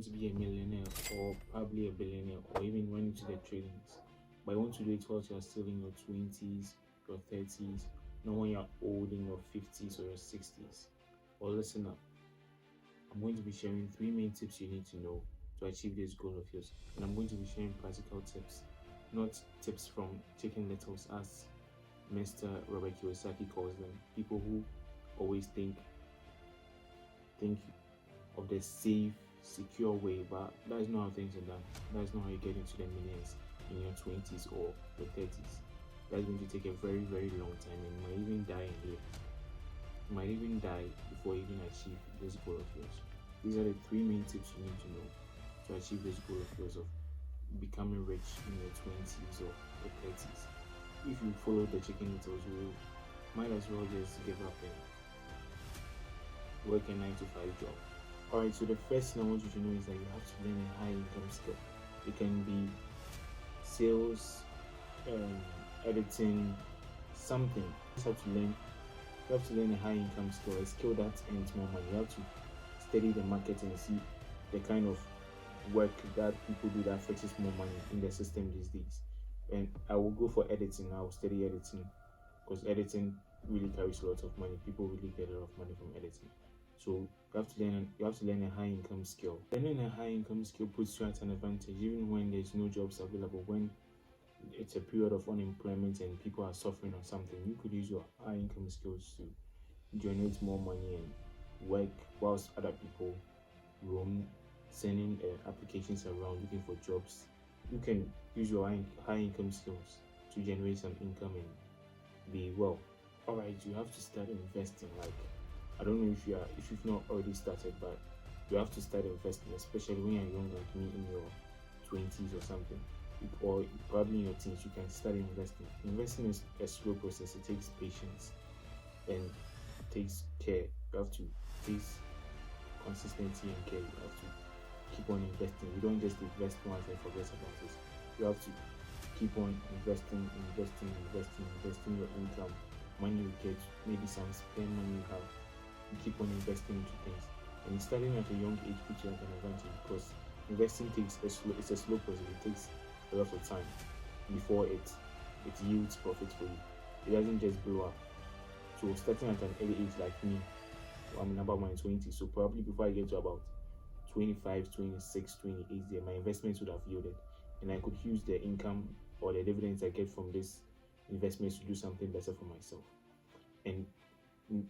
want to be a millionaire or probably a billionaire or even run into the trillions. But you want to do it while you're still in your 20s, your 30s, not when you're old in your 50s or your 60s. Well, listen up. I'm going to be sharing 3 main tips you need to know to achieve this goal of yours. And I'm going to be sharing practical tips, not tips from chicken littles as Mr. Robert Kiyosaki calls them. People who always think of the safe, secure way, but that is not how things are done. That is not how you get into the millions in your 20s or your 30s. That's going to take a very, very long time, and you might even die in here. You might even die before you even achieve this goal of yours. These are the 3 main tips you need to know to achieve this goal of yours of becoming rich in your 20s or your 30s. If you follow the chicken littles, you might as well just give up and work a 9 to 5 job. Alright, so the first thing I want you to know is that you have to learn a high income skill. It can be sales, editing, something. You just have to learn a high income skill, a skill that earns more money. You have to study the market and see the kind of work that people do that fetches more money in the system these days. And I will go for editing. I will study editing because editing really carries a lot of money. People really get a lot of money from editing. So you have to learn a high income skill. Learning a high income skill puts you at an advantage even when there's no jobs available. When it's a period of unemployment and people are suffering or something, you could use your high income skills to generate more money and work whilst other people roam, sending applications around looking for jobs. You can use your high income skills to generate some income and be well. Alright, you have to start investing. Like, I don't know if you've not already started, but you have to start investing, especially when you're young like me in your 20s or something, or probably in your teens. You can start investing. Investing is a slow process. It takes patience and takes care. You have to take consistency and care. You have to keep on investing. You don't just invest once and forget about it. You have to keep on investing your income, money you get, maybe some spare money you have. You keep on investing into things, and starting at a young age puts you at an advantage because investing it's a slow process. It takes a lot of time before it yields profit for you. It doesn't just blow up. So starting at an early age like me, I'm in about my 20s, so probably before I get to about 25, 26, 28 there, my investments would have yielded, and I could use the income or the dividends I get from this investments to do something better for myself. And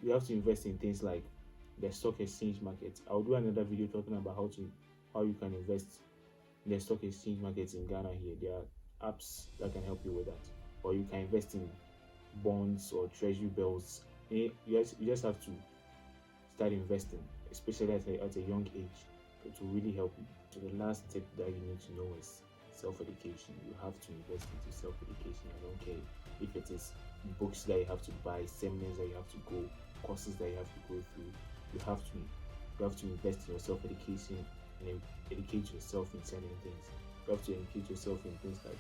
you have to invest in things like the stock exchange market. I'll do another video talking about how you can invest in the stock exchange markets in Ghana here. There are apps that can help you with that. Or you can invest in bonds or treasury bills. You just have to start investing, especially at a young age. It will really help you. So the last tip that you need to know is self-education. You have to invest into self-education. I don't care if it is books that you have to buy, seminars that you have to go, courses that you have to go through. You have to invest in your self-education and educate yourself in certain things. You have to educate yourself in things like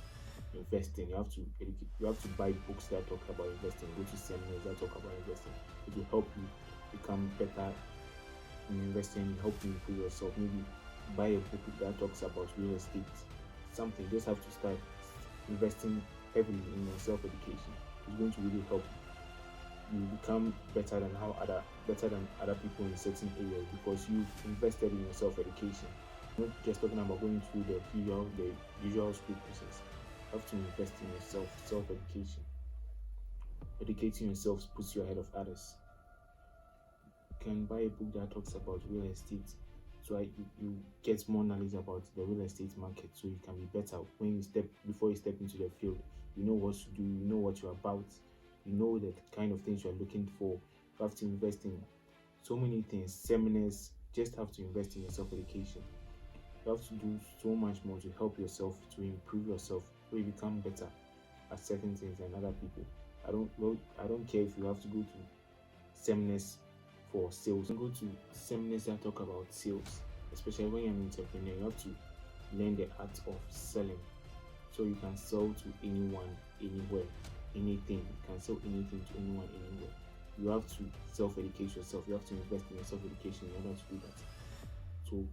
investing. You have to buy books that talk about investing, go to seminars that talk about investing. It will help you become better in investing, help you improve yourself. Maybe buy a book that talks about real estate. Something. You just have to start investing heavily in your self-education. It's going to really help you become better than other people in certain areas because you've invested in your self-education. Not just talking about going through the usual school process. You have to invest in yourself, self-education. Educating yourself puts you ahead of others. You can buy a book that talks about real estate, so you get more knowledge about the real estate market, so you can be better before you step into the field. You know what to do, you know what you're about, you know the kind of things you're looking for. You have to invest in so many things, seminars. Just have to invest in your self-education. You have to do so much more to help yourself, to improve yourself, so you become better at certain things than other people. I don't care if you have to go to seminars for sales. Go to seminars that talk about sales, especially when you're an entrepreneur. You have to learn the art of selling, so you can sell to anyone, anywhere, anything. You can sell anything to anyone, anywhere. You have to self-educate yourself. You have to invest in your self-education in order to do that. So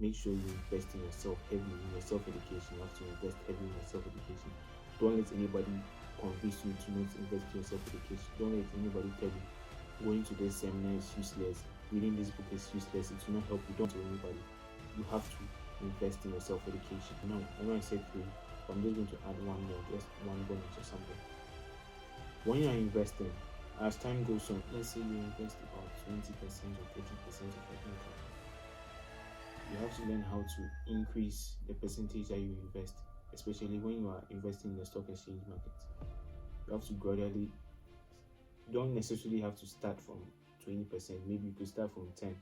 make sure you invest in yourself heavily, in your self-education. You have to invest heavily in your self-education. Don't let anybody convince you to not invest in your self-education. Don't let anybody tell you going to this seminar is useless, reading this book is useless, it will not help you. Don't tell anybody. You have to invest in your self-education. Now, I know I said three, but I'm just going to add one more, just one bonus or something. When you are investing, as time goes on, let's say you invest about 20% or 30% of your income, you have to learn how to increase the percentage that you invest, especially when you are investing in the stock exchange market. You have to gradually, you don't necessarily have to start from 20%, maybe you could start from 10,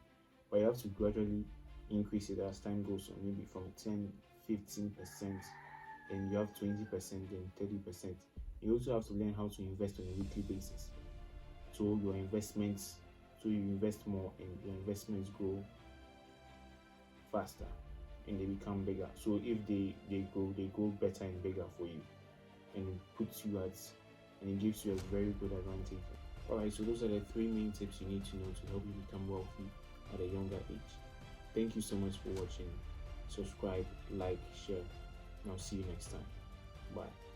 but you have to gradually increase it as time goes on, maybe from 10, 15%, then you have 20%, then 30%. You also have to learn how to invest on a weekly basis. So your investments, so you invest more and your investments grow faster and they become bigger. So if they grow better and bigger for you, and it puts you at, and it gives you a very good advantage. Alright, so those are the three main tips you need to know to help you become wealthy at a younger age. Thank you so much for watching. Subscribe, like, share, and I'll see you next time. Bye.